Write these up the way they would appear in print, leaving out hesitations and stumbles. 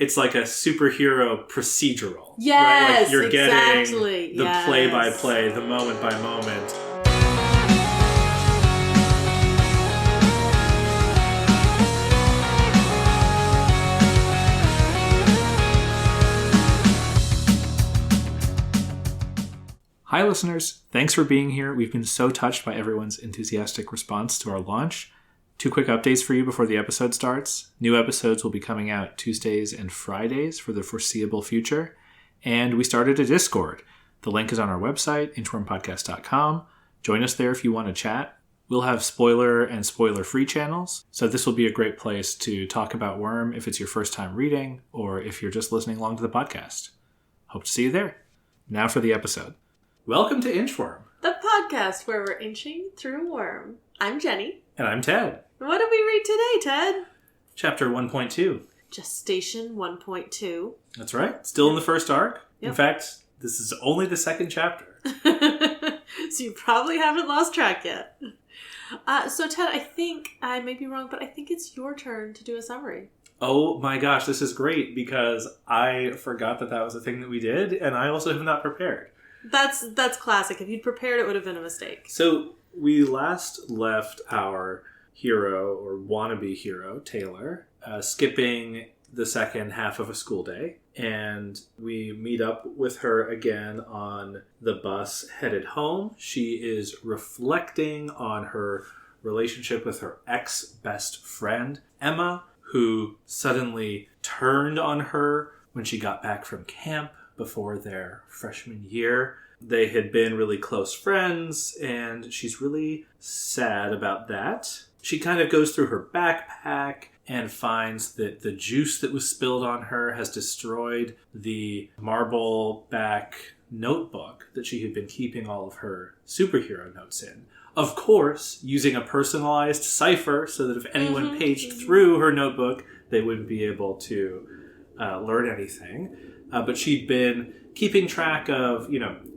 it's like a superhero procedural. Yes, right? Like you're exactly. getting the play-by-play, the moment-by-moment. Hi, listeners. Thanks for being here. We've been so touched by everyone's enthusiastic response to our launch. 2 quick updates for you before the episode starts. New episodes will be coming out Tuesdays and Fridays for the foreseeable future. And we started a Discord. The link is on our website, inchwormpodcast.com. Join us there if you want to chat. We'll have spoiler and spoiler-free channels, so this will be a great place to talk about Worm if it's your first time reading or if you're just listening along to the podcast. Hope to see you there. Now for the episode. Welcome to Inchworm, the podcast where we're inching through Worm. I'm Jenny. And I'm Ted. What did we read today, Ted? Chapter 1.2. Gestation 1.2. That's right. Still in the first arc. Yep. In fact, this is only the second chapter. So you probably haven't lost track yet. So Ted, I think, I may be wrong, but I think it's your turn to do a summary. Oh my gosh, this is great because I forgot that was a thing that we did, and I also have not prepared. That's classic. If you'd prepared, it would have been a mistake. So we last left our hero, or wannabe hero, Taylor, skipping the second half of a school day. And we meet up with her again on the bus headed home. She is reflecting on her relationship with her ex-best friend, Emma, who suddenly turned on her when she got back from camp before their freshman year. They had been really close friends, and she's really sad about that. She kind of goes through her backpack and finds that the juice that was spilled on her has destroyed the marble back notebook that she had been keeping all of her superhero notes in. Of course, using a personalized cipher so that if anyone paged through her notebook, they wouldn't be able to learn anything. But she'd been keeping track of,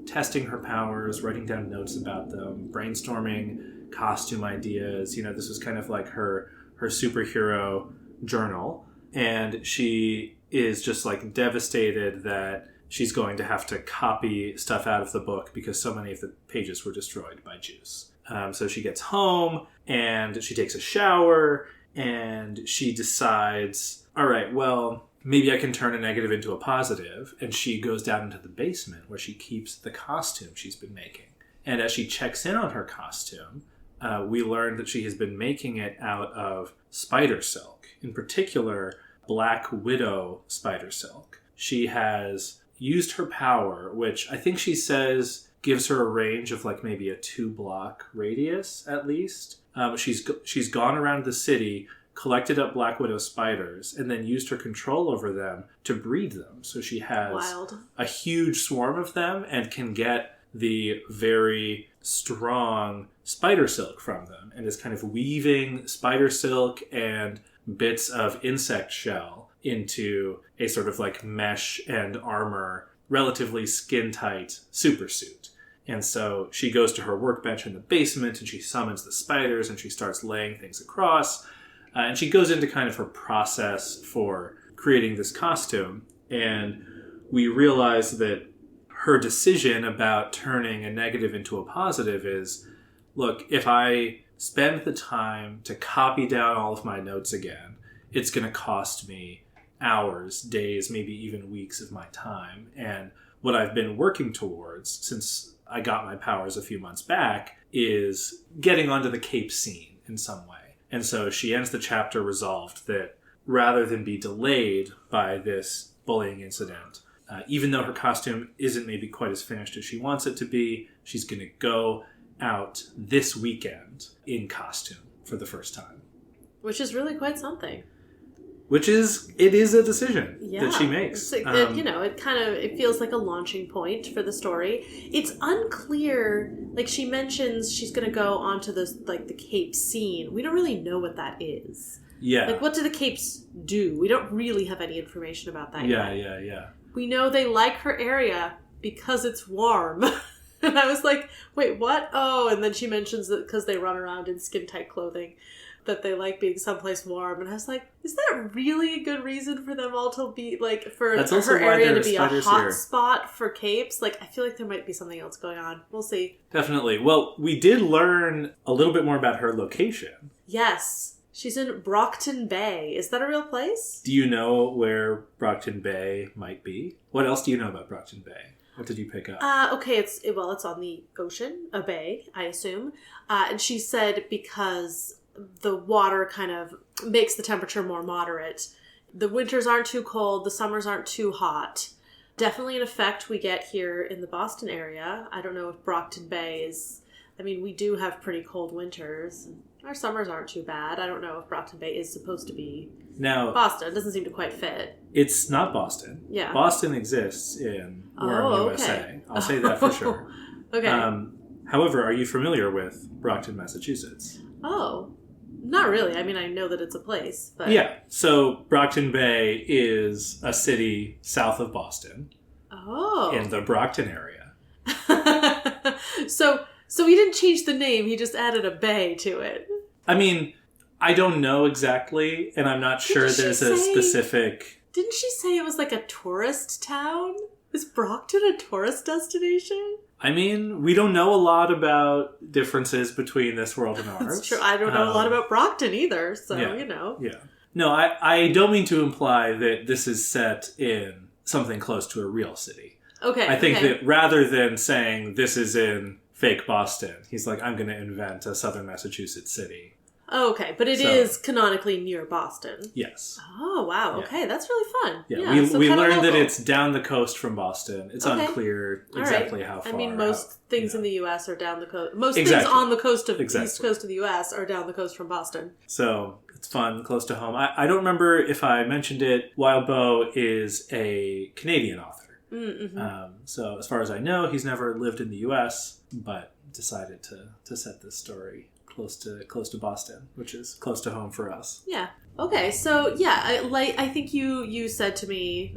testing her powers, writing down notes about them, brainstorming costume ideas. This was kind of like her superhero journal. And she is just like devastated that she's going to have to copy stuff out of the book because so many of the pages were destroyed by juice. So she gets home and she takes a shower and she decides, all right, well, maybe I can turn a negative into a positive. And she goes down into the basement where she keeps the costume she's been making. And as she checks in on her costume, we learn that she has been making it out of spider silk, in particular, Black Widow spider silk. She has used her power, which I think she says gives her a range of like maybe a 2-block radius at least. She's gone around the city, collected up Black Widow spiders, and then used her control over them to breed them. So she has a huge swarm of them and can get the very strong spider silk from them, and is kind of weaving spider silk and bits of insect shell into a sort of like mesh and armor, relatively skin-tight supersuit. And so she goes to her workbench in the basement and she summons the spiders and she starts laying things across. And she goes into kind of her process for creating this costume. And we realize that her decision about turning a negative into a positive is, look, if I spend the time to copy down all of my notes again, it's going to cost me hours, days, maybe even weeks of my time. And what I've been working towards since I got my powers a few months back is getting onto the Cape scene in some way. And so she ends the chapter resolved that rather than be delayed by this bullying incident, even though her costume isn't maybe quite as finished as she wants it to be, she's going to go out this weekend in costume for the first time. Which is really quite something. It is a decision that she makes. It feels like a launching point for the story. It's unclear, like she mentions she's going to go onto this, like the Cape scene. We don't really know what that is. Yeah. Like, what do the Capes do? We don't really have any information about that yet. Yeah. We know they like her area because it's warm. And I was like, wait, what? Oh, and then she mentions that because they run around in skin-tight clothing. that they like being someplace warm. And I was like, is that really a good reason for them all to be, like, for her area to be a hot spot for capes? Like, I feel like there might be something else going on. We'll see. Definitely. Well, we did learn a little bit more about her location. Yes. She's in Brockton Bay. Is that a real place? Do you know where Brockton Bay might be? What else do you know about Brockton Bay? What did you pick up? Okay, it's on the ocean, a bay, I assume. And she said because the water kind of makes the temperature more moderate. The winters aren't too cold, the summers aren't too hot. Definitely an effect we get here in the Boston area. I don't know if Brockton Bay is... I mean, we do have pretty cold winters. Our summers aren't too bad. I don't know if Brockton Bay is supposed to be Boston. It doesn't seem to quite fit. It's not Boston. Yeah. Boston exists in Warren, USA. I'll say that for sure. Okay. However, are you familiar with Brockton, Massachusetts? Oh, not really. I mean, I know that it's a place, but... Yeah. So Brockton Bay is a city south of Boston. Oh. In the Brockton area. So he didn't change the name, he just added a bay to it. I mean, I don't know exactly, and I'm not sure there's a specific... Didn't she say it was like a tourist town? Is Brockton a tourist destination? I mean, we don't know a lot about differences between this world and ours. That's true. I don't know a lot about Brockton either, so, you know. Yeah. No, I don't mean to imply that this is set in something close to a real city. Okay. I think that rather than saying this is in fake Boston, he's like, I'm going to invent a southern Massachusetts city. Oh, okay. But it is canonically near Boston. Yes. Oh, wow. Okay. Yeah. That's really fun. Yeah. We learned that it's down the coast from Boston. It's unclear exactly how far. I mean, most things in the U.S. are down the coast. Most things on the coast of east coast of the U.S. are down the coast from Boston. So it's fun, close to home. I don't remember if I mentioned it. Wild Beau is a Canadian author. Mm-hmm. So as far as I know, he's never lived in the U.S., but decided to set this story close to Boston, which is close to home for us. Yeah. Okay. So yeah, I think you said to me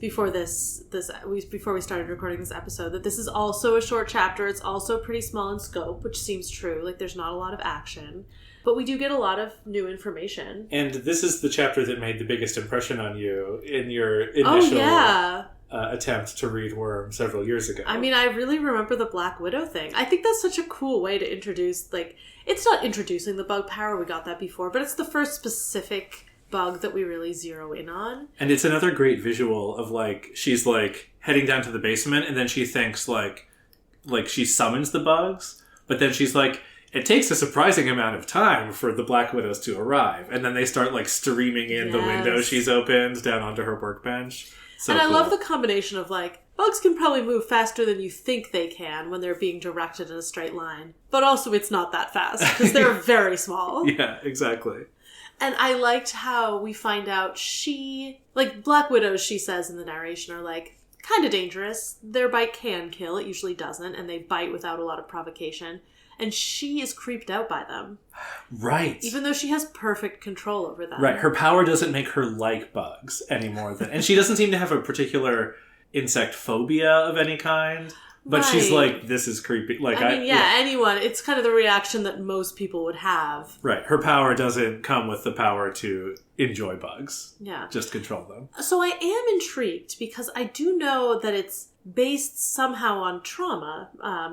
before we started recording this episode that this is also a short chapter. It's also pretty small in scope, which seems true. Like there's not a lot of action, but we do get a lot of new information. And this is the chapter that made the biggest impression on you in your initial attempt to read Worm several years ago. I mean, I really remember the Black Widow thing. I think that's such a cool way to introduce, like, it's not introducing the bug power, we got that before, but it's the first specific bug that we really zero in on. And it's another great visual of, like, she's, like, heading down to the basement, and then she thinks, like she summons the bugs, but then she's like, it takes a surprising amount of time for the Black Widows to arrive. And then they start, like, streaming in the window she's opened down onto her workbench. So and I love the combination of, like, bugs can probably move faster than you think they can when they're being directed in a straight line. But also it's not that fast, because they're very small. Yeah, exactly. And I liked how we find out Black Widows, she says in the narration, are, like, kind of dangerous. Their bite can kill, it usually doesn't, and they bite without a lot of provocation. And she is creeped out by them. Right. Even though she has perfect control over them. Right. Her power doesn't make her like bugs anymore. And she doesn't seem to have a particular insect phobia of any kind. But she's like, this is creepy. Like, anyone. It's kind of the reaction that most people would have. Right. Her power doesn't come with the power to enjoy bugs. Yeah. Just control them. So I am intrigued because I do know that it's based somehow on trauma.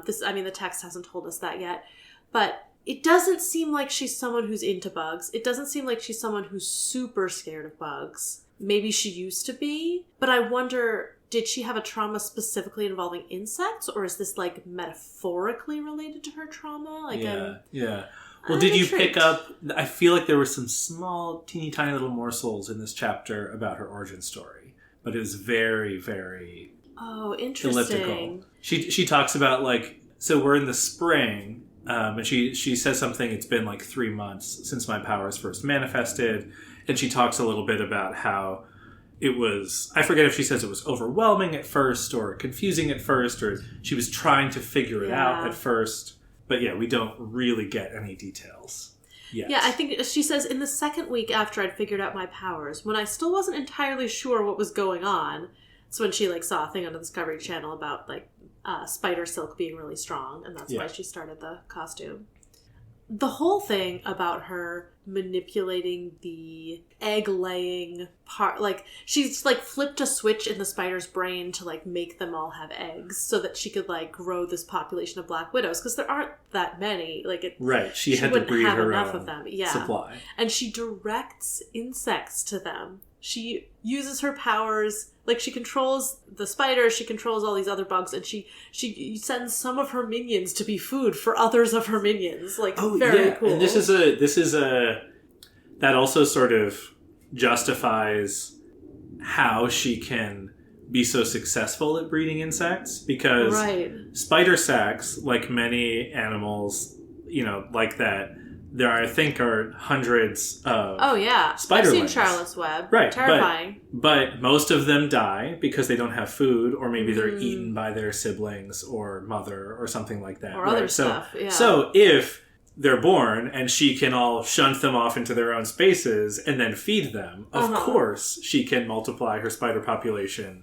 The text hasn't told us that yet. But it doesn't seem like she's someone who's into bugs. It doesn't seem like she's someone who's super scared of bugs. Maybe she used to be. But I wonder, did she have a trauma specifically involving insects? Or is this, like, metaphorically related to her trauma? Like, yeah. Well, did you pick up... I feel like there were some small, teeny tiny little morsels in this chapter about her origin story. But it was very, very... Oh, interesting. Elliptical. She talks about, like... So we're in the spring... and she says something, it's been like 3 months since my powers first manifested. And she talks a little bit about how it was, I forget if she says it was overwhelming at first or confusing at first, or she was trying to figure it out at first. But yeah, we don't really get any details yet. Yeah, I think she says, in the second week after I'd figured out my powers, when I still wasn't entirely sure what was going on, it's when she, like, saw a thing on the Discovery Channel about, like, spider silk being really strong, and that's why she started the costume. the whole thing about her manipulating the egg-laying part, like, she's, like, flipped a switch in the spider's brain to, like, make them all have eggs so that she could, like, grow this population of black widows, because there aren't that many. Like, right. She had to breed her enough own of them. Yeah. supply. And she directs insects to them. She uses her powers, like, she controls the spiders, she controls all these other bugs, and she sends some of her minions to be food for others of her minions. Like, very cool. And this is a that also sort of justifies how she can be so successful at breeding insects, because spider sacs, like many animals, like that, there I think are hundreds of I've spider seen legs. Charlotte's Web. Right. Terrifying. But most of them die because they don't have food, or maybe they're eaten by their siblings or mother or something like that. Or other stuff, yeah. So if they're born and she can all shunt them off into their own spaces and then feed them, of course she can multiply her spider population,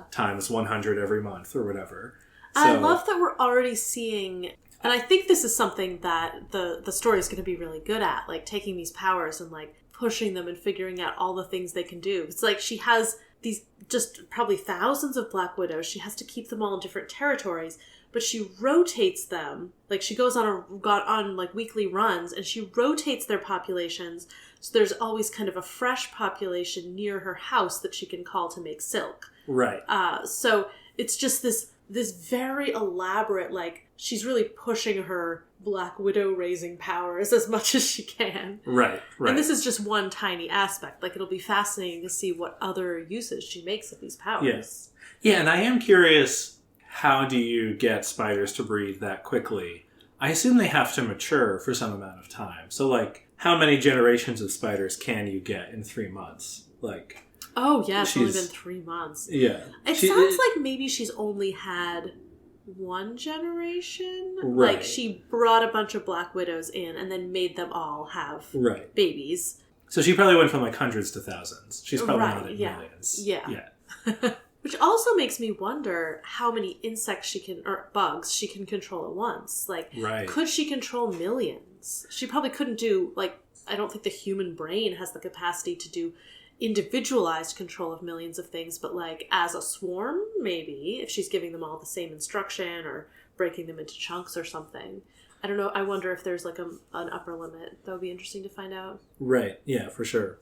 times 100 every month or whatever. So, I love that we're already seeing... And I think this is something that the story is going to be really good at, like taking these powers and like pushing them and figuring out all the things they can do. It's like she has these just probably thousands of black widows. She has to keep them all in different territories, but she rotates them. Like she goes on like weekly runs and she rotates their populations. So there's always kind of a fresh population near her house that she can call to make silk. Right. So it's just this very elaborate, like, she's really pushing her Black Widow raising powers as much as she can. Right. And this is just one tiny aspect. Like, it'll be fascinating to see what other uses she makes of these powers. Yes. Yeah, and I am curious, how do you get spiders to breed that quickly? I assume they have to mature for some amount of time. So, like, how many generations of spiders can you get in 3 months? Like... Oh, yeah, it's only been 3 months. Yeah. It sounds like maybe she's only had one generation. Right. Like, she brought a bunch of Black Widows in and then made them all have babies. So she probably went from, like, hundreds to thousands. She's probably not in millions. Yeah. Which also makes me wonder how many insects or bugs she can control at once. Like, could she control millions? She probably couldn't do, like, I don't think the human brain has the capacity to do individualized control of millions of things, but like as a swarm, maybe, if she's giving them all the same instruction or breaking them into chunks or something. I don't know. I wonder if there's like an upper limit. That would be interesting to find out. Right. Yeah, for sure.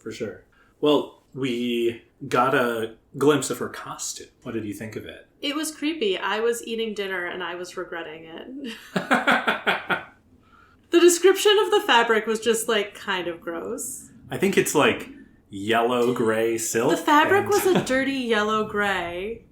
Well, we got a glimpse of her costume. What did you think of it? It was creepy. I was eating dinner and I was regretting it. The description of the fabric was just like kind of gross. I think it's like yellow-gray silk. The fabric was a dirty yellow-gray,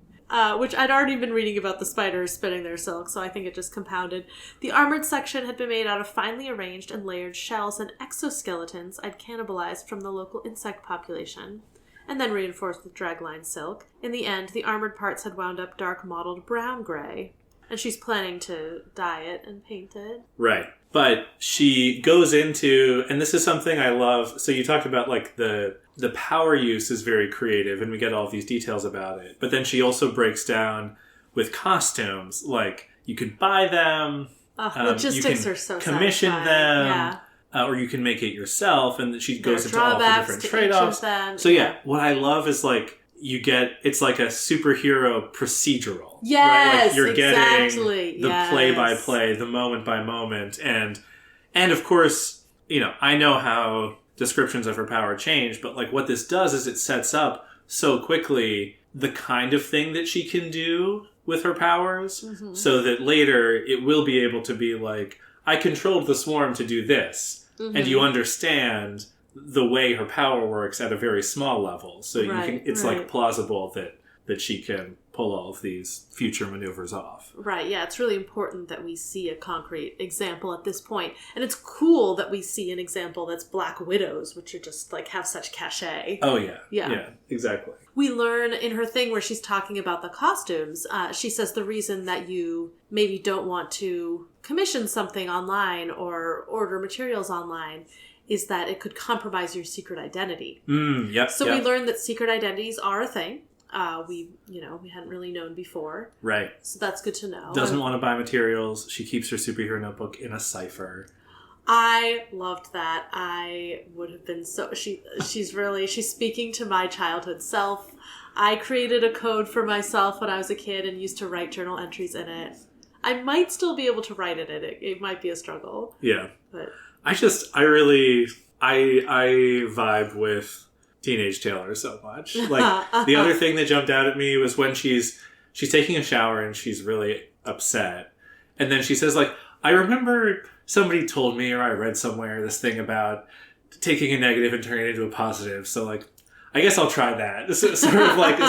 which I'd already been reading about the spiders spinning their silk, so I think it just compounded. The armored section had been made out of finely arranged and layered shells and exoskeletons I'd cannibalized from the local insect population, and then reinforced with dragline silk. In the end, the armored parts had wound up dark mottled brown-gray, and she's planning to dye it and paint it. Right. But she goes into, and this is something I love, so you talked about like the power use is very creative and we get all these details about it. But then she also breaks down with costumes, like you could buy them, logistics are so commission them, or you can make it yourself, and she goes into all the different trade-offs. So what I love is like it's like a superhero procedural. Yes, right? Like you're getting the play-by-play, the moment-by-moment, and of course, I know how descriptions of her power change, but like what this does is it sets up so quickly the kind of thing that she can do with her powers, so that later it will be able to be like, I controlled the swarm to do this, and you understand the way her power works at a very small level. So it's like plausible that she can pull all of these future maneuvers off. Right, yeah. It's really important that we see a concrete example at this point. And it's cool that we see an example that's Black Widows, which are just like have such cachet. Oh, yeah. Yeah, exactly. We learn in her thing where she's talking about the costumes, she says the reason that you maybe don't want to commission something online or order materials online is that it could compromise your secret identity. So we learned that secret identities are a thing. We hadn't really known before. Right. So that's good to know. Doesn't want to buy materials. She keeps her superhero notebook in a cipher. I loved that. I would have been so... She's speaking to my childhood self. I created a code for myself when I was a kid and used to write journal entries in it. I might still be able to write it in it. It might be a struggle. Yeah. But I vibe with teenage Taylor so much. Like, the other thing that jumped out at me was when she's taking a shower and she's really upset. And then she says, like, I remember somebody told me, or I read somewhere, this thing about taking a negative and turning it into a positive. So, like, I guess I'll try that. Sort of like,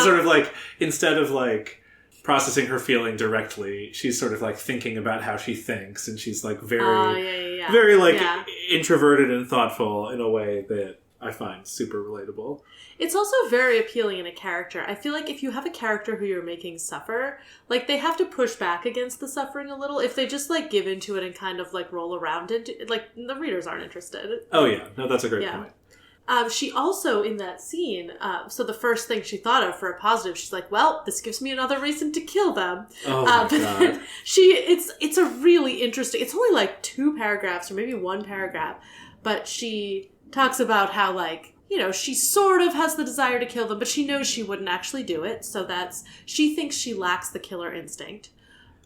instead of, like, processing her feeling directly, she's sort of, like, thinking about how she thinks. And she's, like, very, introverted and thoughtful in a way that I find super relatable. It's also very appealing in a character. I feel like if you have a character who you're making suffer, like, they have to push back against the suffering a little. If they just, like, give into it and kind of, like, roll around into it, like, the readers aren't interested. Oh, yeah. No, that's a great point. She also, in that scene, so the first thing she thought of for a positive, she's like, well, this gives me another reason to kill them. Oh, my God. It's a really interesting... It's only, like, 2 paragraphs or maybe 1 paragraph, but she talks about how, like, you know, she sort of has the desire to kill them, but she knows she wouldn't actually do it, so she thinks she lacks the killer instinct.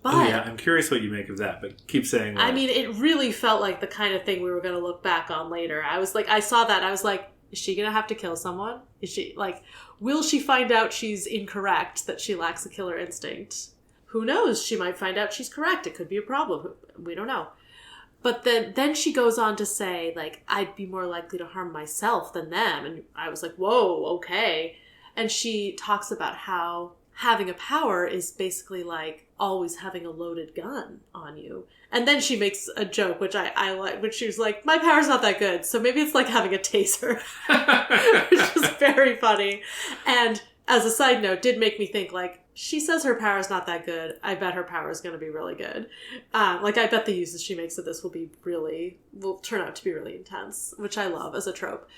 But, oh, yeah, I'm curious what you make of that, but keep saying that. I mean, it really felt like the kind of thing we were going to look back on later. I was like, I saw that, I was like, is she going to have to kill someone? Is she, like, will she find out she's incorrect, that she lacks a killer instinct? Who knows? She might find out she's correct. It could be a problem. We don't know. But then she goes on to say, like, I'd be more likely to harm myself than them. And I was like, whoa, okay. And she talks about how having a power is basically like always having a loaded gun on you. And then she makes a joke, which I like, which she was like, my power's not that good, so maybe it's like having a taser. Which is very funny. And as a side note, did make me think, like, she says her power is not that good. I bet her power is going to be really good. Like, I bet the uses she makes of this will turn out to be really intense, which I love as a trope.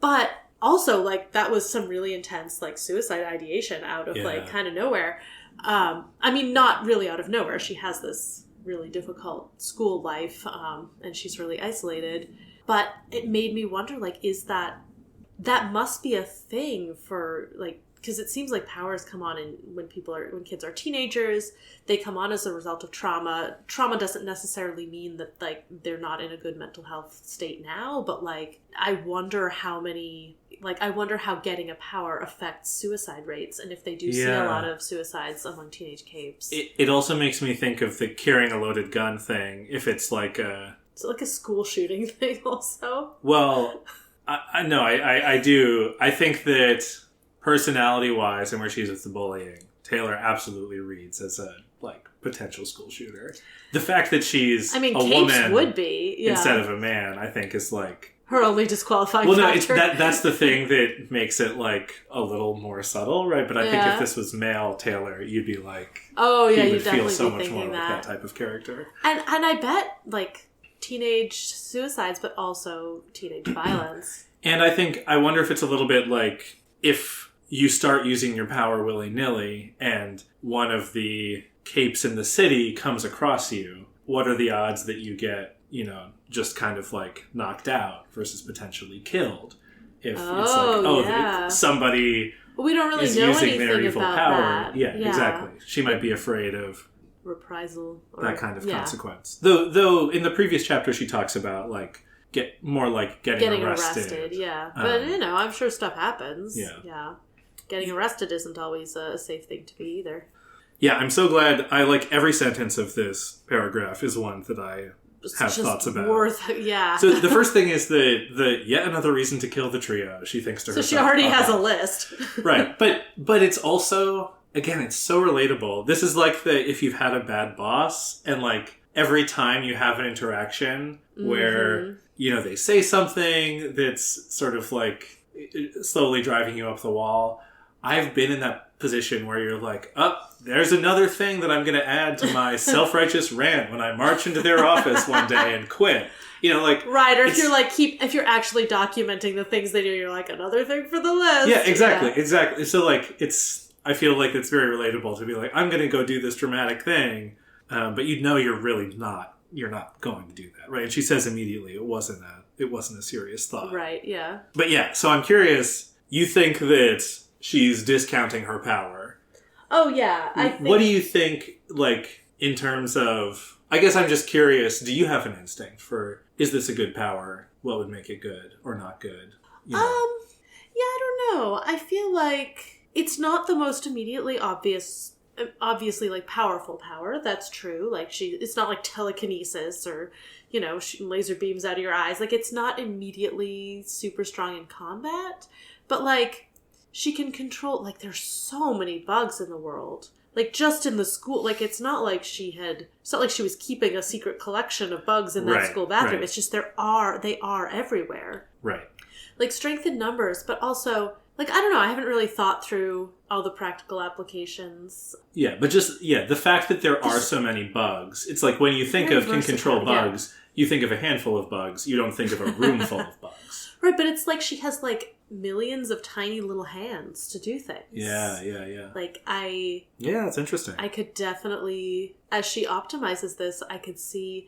But also, like, that was some really intense, like, suicide ideation out of, like, kind of nowhere. I mean, not really out of nowhere. She has this really difficult school life, and she's really isolated. But it made me wonder, like, is that must be a thing for, like, because it seems like powers come on when kids are teenagers. They come on as a result of trauma. Trauma doesn't necessarily mean that, like, they're not in a good mental health state now, but, like, I wonder how getting a power affects suicide rates, and if they do see a lot of suicides among teenage capes. It also makes me think of the carrying a loaded gun thing, if it's like a... It's like a school shooting thing also. Well, I do. I think that personality-wise, and where she's with the bullying, Taylor absolutely reads as a, like, potential school shooter. The fact that she's a woman would be, instead of a man, I think, is, like... her only disqualifying factor. No, that's the thing that makes it, like, a little more subtle, right? But I think if this was male Taylor, you'd be like... Oh, yeah, he you'd would feel definitely so be much thinking more like that type of character. And I bet, like, teenage suicides, but also teenage violence. And I wonder if it's a little bit like, if you start using your power willy-nilly and one of the capes in the city comes across you, what are the odds that you get, you know, just kind of, like, knocked out versus potentially killed? If it's like, somebody we don't really is know using their evil about power. that. Yeah, exactly. She might be afraid of reprisal or that kind of consequence. Though in the previous chapter she talks about, like, getting arrested. Yeah. But, you know, I'm sure stuff happens. Yeah. Getting arrested isn't always a safe thing to be either. Yeah, I'm so glad. I like every sentence of this paragraph is one that I have thoughts about. So the first thing is the yet another reason to kill the trio. She thinks to herself. So she already has a list. Right. But it's also, again, it's so relatable. This is like if you've had a bad boss and, like, every time you have an interaction where, you know, they say something that's sort of, like, slowly driving you up the wall. I've been in that position where you're like, there's another thing that I'm going to add to my self-righteous rant when I march into their office one day and quit. You know, like... Right, or if you're, like, if you're actually documenting the things they do, you're like, another thing for the list. Yeah, exactly. So, like, I feel like it's very relatable to be like, I'm going to go do this dramatic thing, but you know you're really not you're not going to do that, right? And she says immediately it wasn't a serious thought. Right, yeah. But yeah, so I'm curious, you think that she's discounting her power. Oh, yeah. I think... What do you think, like, in terms of... I guess I'm just curious, do you have an instinct for, is this a good power? What would make it good or not good? You know? Yeah, I don't know. I feel like it's not the most immediately obviously, like, powerful power. That's true. Like, it's not like telekinesis or, you know, shooting laser beams out of your eyes. Like, it's not immediately super strong in combat. But, like, she can control, like, there's so many bugs in the world. Like, just in the school, like, it's not like she was keeping a secret collection of bugs in that school bathroom. Right. It's just they are everywhere. Right. Like, strength in numbers, but also, like, I don't know, I haven't really thought through all the practical applications. Yeah, but the fact that there are so many bugs, it's like when you think of can control bugs, you think of a handful of bugs, you don't think of a room full of bugs. Right, but it's like she has, like, millions of tiny little hands to do things. Yeah. Like, Yeah, that's interesting. I could definitely, as she optimizes this, I could see...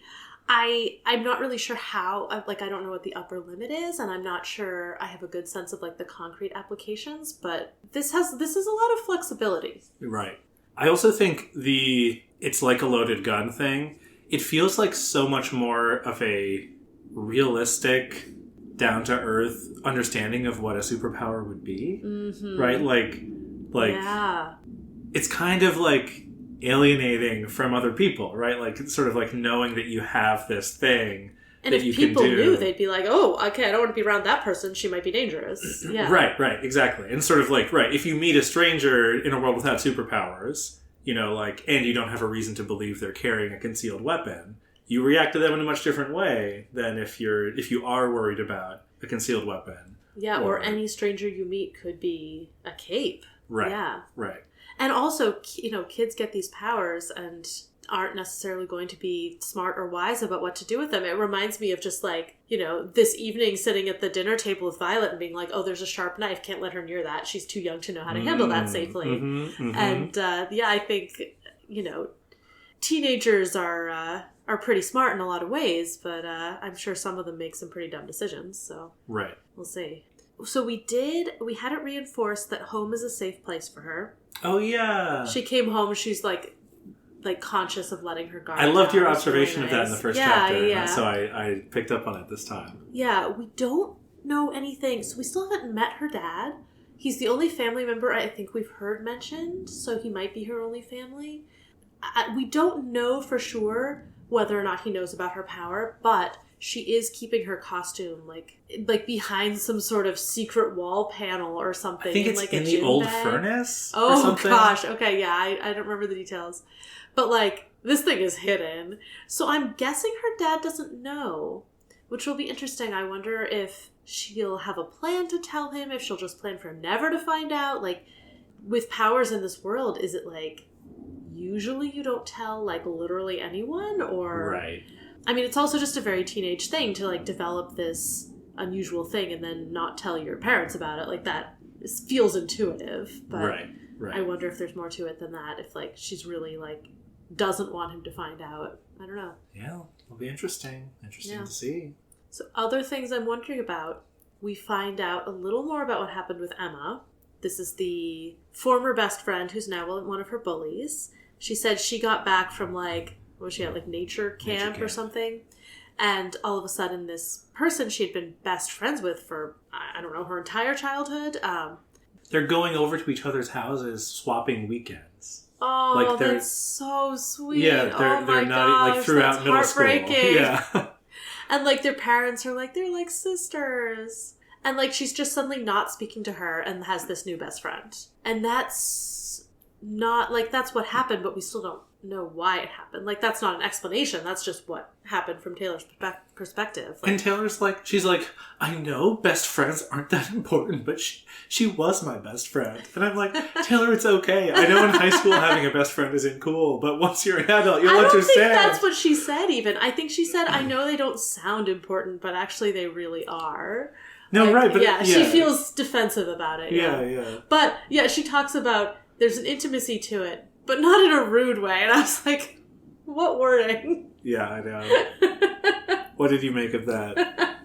I'm not really sure how, like, I don't know what the upper limit is, and I'm not sure I have a good sense of, like, the concrete applications, but this is a lot of flexibility. Right. I also think it's like a loaded gun thing. It feels like so much more of a realistic, down-to-earth understanding of what a superpower would be. Mm-hmm. Right? Like, yeah. It's kind of like alienating from other people, right? Like, it's sort of like knowing that you have this thing and that you can do. And if people knew, they'd be like, oh, okay, I don't want to be around that person. She might be dangerous. Yeah. Right, exactly. And sort of like, right, if you meet a stranger in a world without superpowers, you know, like, and you don't have a reason to believe they're carrying a concealed weapon, you react to them in a much different way than if you are worried about a concealed weapon. Yeah, or any stranger you meet could be a cape. Right. Yeah. Right. And also, you know, kids get these powers and aren't necessarily going to be smart or wise about what to do with them. It reminds me of just, like, you know, this evening sitting at the dinner table with Violet and being like, oh, there's a sharp knife. Can't let her near that. She's too young to know how to handle that safely. Mm-hmm. And, I think, you know, teenagers are pretty smart in a lot of ways, but I'm sure some of them make some pretty dumb decisions. So right. We'll see. So we had it reinforced that home is a safe place for her. Oh, yeah. She came home, she's like conscious of letting her guard down. I loved your really observation nice. Of that in the first chapter. Yeah. So I picked up on it this time. Yeah, we don't know anything. So we still haven't met her dad. He's the only family member I think we've heard mentioned, so he might be her only family. We don't know for sure whether or not he knows about her power, but she is keeping her costume like behind some sort of secret wall panel or something. I think it's like in the old furnace. Oh or something. Gosh, okay, yeah, I don't remember the details, but like this thing is hidden. So I'm guessing her dad doesn't know, which will be interesting. I wonder if she'll have a plan to tell him, if she'll just plan for him never to find out. Like with powers in this world, is it like usually you don't tell like literally anyone, or right? I mean, it's also just a very teenage thing to, like, develop this unusual thing and then not tell your parents about it. Like, that feels intuitive. But right. I wonder if there's more to it than that. If, like, she's really, like, doesn't want him to find out. I don't know. Yeah, it'll be interesting. Interesting to see. So, other things I'm wondering about, we find out a little more about what happened with Emma. This is the former best friend who's now one of her bullies. She said she got back from, like... was she at like nature camp or something? And all of a sudden this person she had been best friends with for, I don't know, her entire childhood. They're going over to each other's houses, swapping weekends. Oh, like that's so sweet. Yeah, they're not like throughout middle school. Yeah. And like their parents are like, they're like sisters. And like she's just suddenly not speaking to her and has this new best friend. And that's not like, that's what happened, but we still don't know why it happened. Like, that's not an explanation. That's just what happened from Taylor's perspective. Like, and Taylor's like, she's like, I know best friends aren't that important, but she was my best friend. And I'm like, Taylor, it's okay. I know in high school having a best friend isn't cool, but once you're an adult, you'll understand. I don't think that's what she said even. I think she said, I know they don't sound important, but actually they really are. No, like, right. But yeah, she feels defensive about it. Yeah. But yeah, she talks about there's an intimacy to it, but not in a rude way. And I was like, what wording? Yeah, I know. What did you make of that?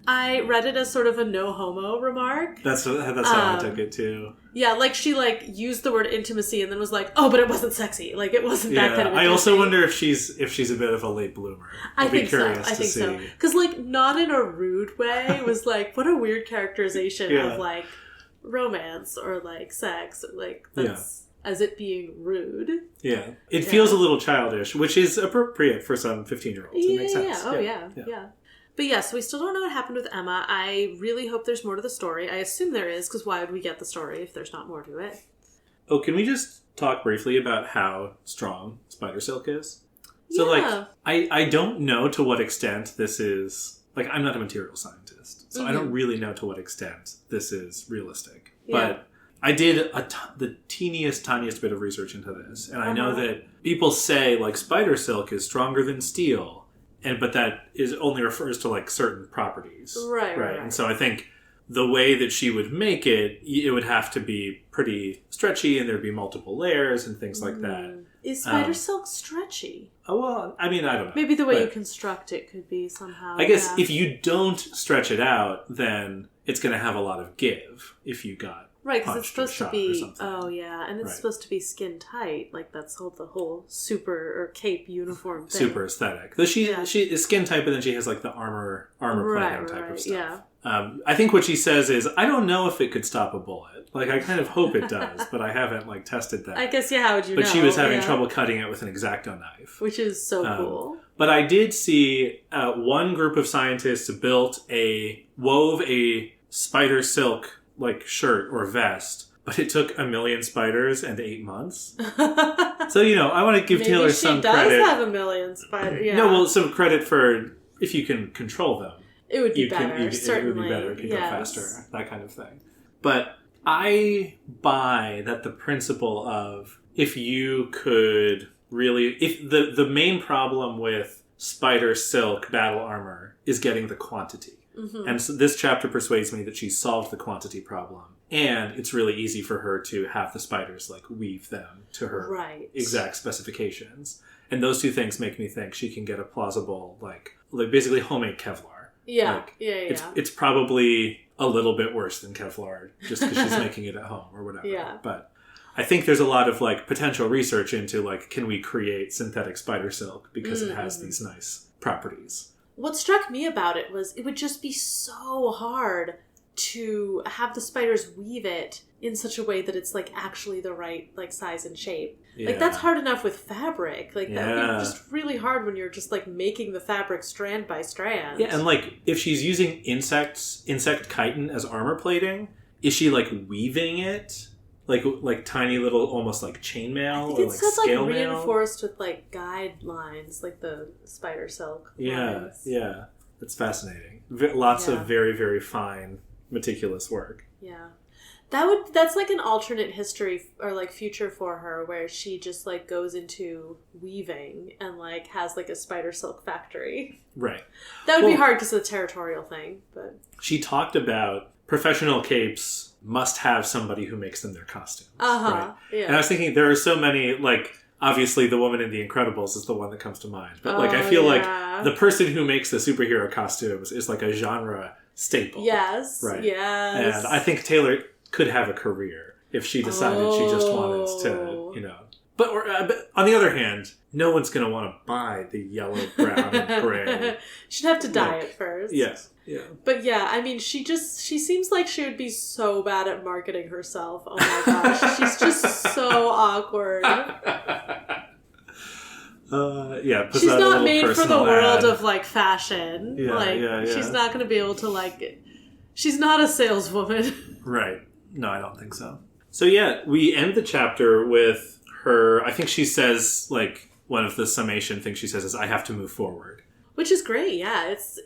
I read it as sort of a no homo remark. That's how I took it too. Yeah, like she like used the word intimacy and then was like, "Oh, but it wasn't sexy. Like it wasn't that kind of intimacy." I also wonder if she's a bit of a late bloomer. I think so. Because like not in a rude way. It was like, what a weird characterization of like romance or like sex, like that's as it being rude. Yeah, it feels a little childish, which is appropriate for some 15-year-olds. It makes sense. Yeah. But yeah, so we still don't know what happened with Emma. I really hope there's more to the story. I assume there is, because why would we get the story if there's not more to it? Oh, can we just talk briefly about how strong spider silk is? So, like, I don't know to what extent this is... Like, I'm not a material scientist, so I don't really know to what extent this is realistic. Yeah. But I did the tiniest bit of research into this, and I know that people say, like, spider silk is stronger than steel. But that only refers to like certain properties. Right. And so I think the way that she would make it would have to be pretty stretchy and there'd be multiple layers and things like that. Is spider silk stretchy? Oh, well, I mean, I don't know. Maybe the way you construct it could be somehow. I guess if you don't stretch it out, then it's going to have a lot of give if you got because it's supposed to be. Oh yeah, and it's supposed to be skin tight. Like that's the whole super or cape uniform thing. Super aesthetic. Though she is skin tight, but then she has like the armor plating type of stuff. Yeah. I think what she says is, I don't know if it could stop a bullet. Like I kind of hope it does, but I haven't like tested that. I guess how would you know? But she was having trouble cutting it with an X-Acto knife, which is so cool. But I did see one group of scientists wove a spider silk like shirt or vest, but it took 1 million spiders and 8 months. So, I want to give Taylor some credit. She does have 1 million spiders. Yeah. No, well, some credit for if you can control them. It would be better, certainly. It would be better. It could go faster, that kind of thing. But I buy that the principle of if the main problem with spider silk battle armor is getting the quantity. Mm-hmm. And so this chapter persuades me that she solved the quantity problem. And it's really easy for her to have the spiders like weave them to her exact specifications. And those two things make me think she can get a plausible, like basically homemade Kevlar. Yeah. It's probably a little bit worse than Kevlar just because she's making it at home or whatever. Yeah. But I think there's a lot of like potential research into like, can we create synthetic spider silk because it has these nice properties. What struck me about it was it would just be so hard to have the spiders weave it in such a way that it's like actually the right like size and shape. Yeah. Like that's hard enough with fabric. Like that would be just really hard when you're just like making the fabric strand by strand. Yeah, and like if she's using insect chitin as armor plating, is she like weaving it? Like tiny little, almost like chainmail or like scale mail. Reinforced with like guidelines, like the spider silk. Lines. Yeah, that's fascinating. Lots of very, very fine, meticulous work. Yeah, that's like an alternate history or like future for her, where she just like goes into weaving and like has like a spider silk factory. Right. That would be hard because of the territorial thing, but she talked about professional capes must have somebody who makes them their costumes. Right? Yeah. And I was thinking there are so many, like, obviously the woman in The Incredibles is the one that comes to mind. But, like, I feel like the person who makes the superhero costumes is, like, a genre staple. Yes. Right. Yes. And I think Taylor could have a career if she decided she just wanted to, But on the other hand, no one's going to want to buy the yellow, brown, and gray. She'd have to dye it first. Yes. Yeah. But yeah, I mean, she seems like she would be so bad at marketing herself. Oh my gosh. She's just so awkward. She's not made for the world of like fashion. Yeah, she's not going to be able to like, she's not a saleswoman. Right. No, I don't think so. So yeah, we end the chapter with her, I think she says, like, one of the summation things she says is, I have to move forward. Which is great, yeah. It's,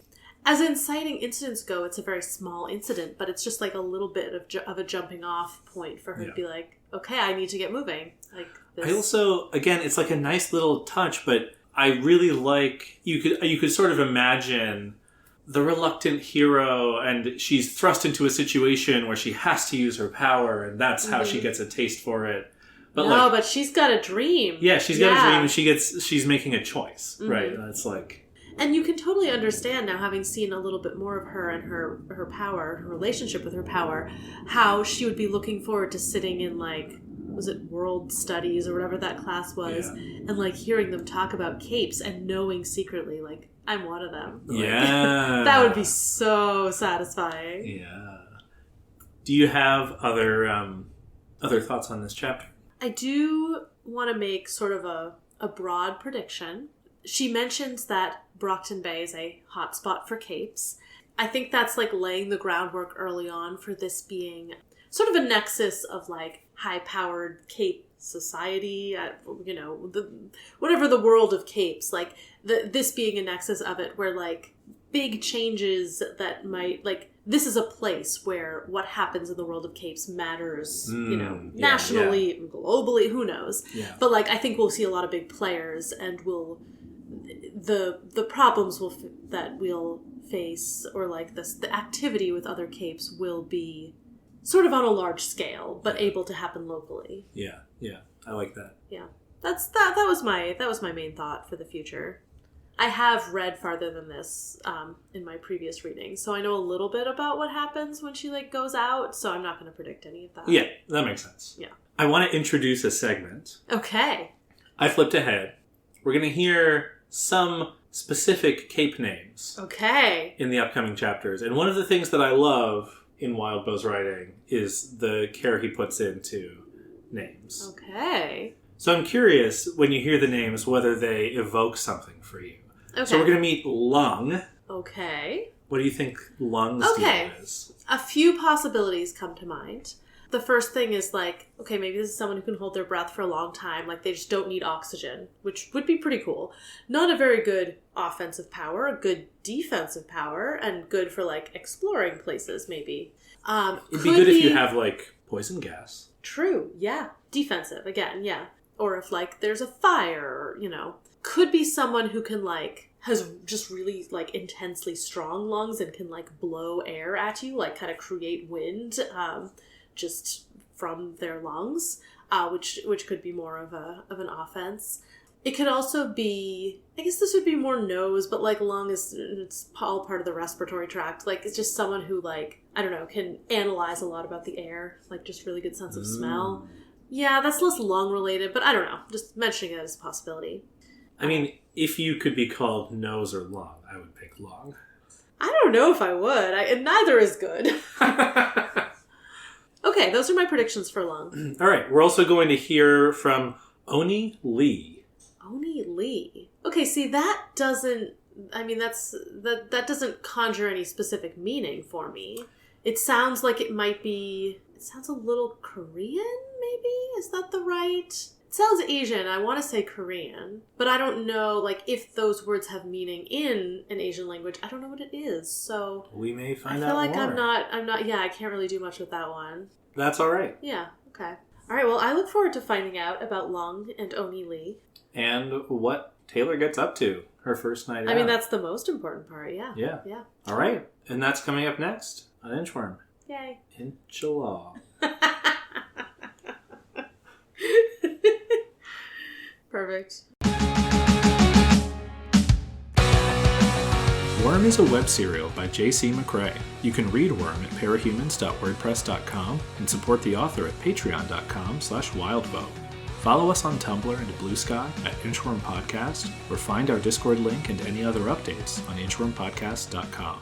as inciting incidents go, it's a very small incident, but it's just like a little bit of a jumping off point for her to be like, okay, I need to get moving. Like this. I also, again, it's like a nice little touch, but I really like, you could sort of imagine the reluctant hero, and she's thrust into a situation where she has to use her power, and that's how she gets a taste for it. But no, but she's got a dream. Yeah, she's got a dream and she's making a choice, right? And it's like... And you can totally understand now, having seen a little bit more of her and her power, her relationship with her power, how she would be looking forward to sitting in, like, was it World Studies or whatever that class was, and, like, hearing them talk about capes and knowing secretly, like, I'm one of them. Like, that would be so satisfying. Yeah. Do you have other thoughts on this chapter? I do want to make sort of a broad prediction. She mentions that Brockton Bay is a hotspot for capes. I think that's like laying the groundwork early on for this being sort of a nexus of like high-powered cape society, whatever the world of capes, like this being a nexus of it where like big changes that might, like, this is a place where what happens in the world of capes matters, nationally, globally, who knows. Yeah. But like, I think we'll see a lot of big players and the problems that we'll face, or like the activity with other capes will be sort of on a large scale, but able to happen locally. Yeah. I like that. Yeah. That was my main thought for the future. I have read farther than this in my previous readings, so I know a little bit about what happens when she like goes out, so I'm not going to predict any of that. Yeah, that makes sense. Yeah. I want to introduce a segment. Okay. I flipped ahead. We're going to hear some specific cape names. Okay. In the upcoming chapters. And one of the things that I love in Wildbow's writing is the care he puts into names. Okay. So I'm curious, when you hear the names, whether they evoke something for you. Okay. So we're going to meet Lung. Okay. What do you think Lung's deal is? A few possibilities come to mind. The first thing is like, okay, maybe this is someone who can hold their breath for a long time. Like, they just don't need oxygen, which would be pretty cool. Not a very good offensive power, a good defensive power, and good for, like, exploring places, maybe. It'd be good if you have, like, poison gas. True, yeah. Defensive, again, yeah. Or if, like, there's a fire, Could be someone who can, like, has just really, like, intensely strong lungs and can, like, blow air at you, like, kind of create wind, just from their lungs, which could be more of an offense. It could also be, I guess this would be more nose, but like lung it's all part of the respiratory tract. Like, it's just someone who, like, I don't know, can analyze a lot about the air, like just really good sense of smell. Yeah, that's less lung related, but I don't know. Just mentioning it as a possibility. I mean, if you could be called nose or lung, I would pick lung. I don't know if I would. Neither is good. Okay, those are my predictions for lung. All right, we're also going to hear from Oni Lee. Oni Lee. Okay, see, that doesn't conjure any specific meaning for me. It sounds like it sounds a little Korean, maybe? Is that the right? It sounds Asian. I want to say Korean, but I don't know, like, if those words have meaning in an Asian language. I don't know what it is, so we may find out more. I feel like more. I'm not, yeah, I can't really do much with that one. That's all right. Yeah, okay. All right, well, I look forward to finding out about Lung and Oni Lee. And what Taylor gets up to her first night out. I mean, that's the most important part, yeah. Yeah. All right, and that's coming up next on Inchworm. Yay. Inshallah. Perfect. Worm is a web serial by J.C. McCrae. You can read Worm at parahumans.wordpress.com and support the author at patreon.com/wildbow. Follow us on Tumblr and Blue Sky at Inchworm Podcast, or find our Discord link and any other updates on inchwormpodcast.com.